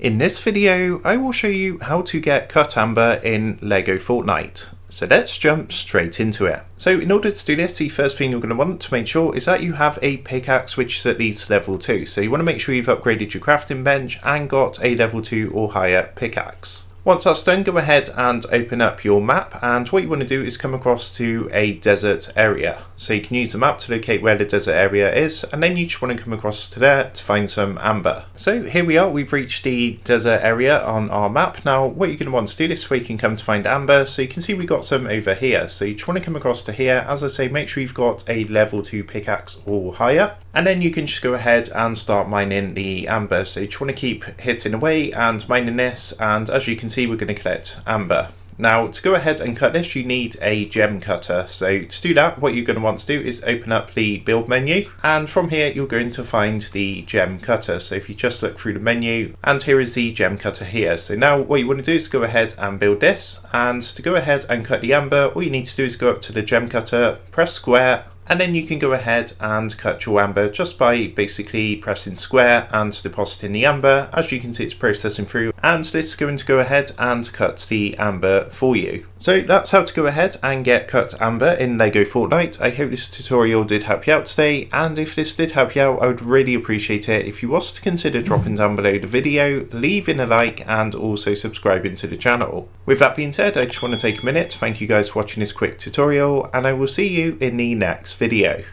In this video, I will show you how to get cut amber in LEGO Fortnite. So let's jump straight into it. So in order to do this, the first thing you're going to want to make sure is that you have a pickaxe which is at least level 2. So you want to make sure you've upgraded your crafting bench and got a level 2 or higher pickaxe. Once that's done, go ahead and open up your map, and what you want to do is come across to a desert area. So you can use the map to locate where the desert area is, and then you just want to come across to there to find some amber. So here we are, we've reached the desert area on our map. Now what you're going to want to do this way, you can come to find amber. So you can see we got some over here. So you just want to come across to here. As I say, make sure you've got a level 2 pickaxe or higher, and then you can just go ahead and start mining the amber. So you just want to keep hitting away and mining this, and as you can see, we're going to collect amber. Now to go ahead and cut this, you need a gem cutter. So to do that, what you're going to want to do is open up the build menu, and from here you're going to find the gem cutter. So if you just look through the menu, and here is the gem cutter here. So now what you want to do is go ahead and build this, and to go ahead and cut the amber, all you need to do is go up to the gem cutter, press square, and then you can go ahead and cut your amber just by basically pressing square and depositing the amber. As you can see, it's processing through, and this is going to go ahead and cut the amber for you. So that's how to go ahead and get cut amber in LEGO Fortnite. I hope this tutorial did help you out today, and if this did help you out, I would really appreciate it if you was to consider dropping down below the video, leaving a like, and also subscribing to the channel. With that being said, I just want to take a minute to thank you guys for watching this quick tutorial, and I will see you in the next video.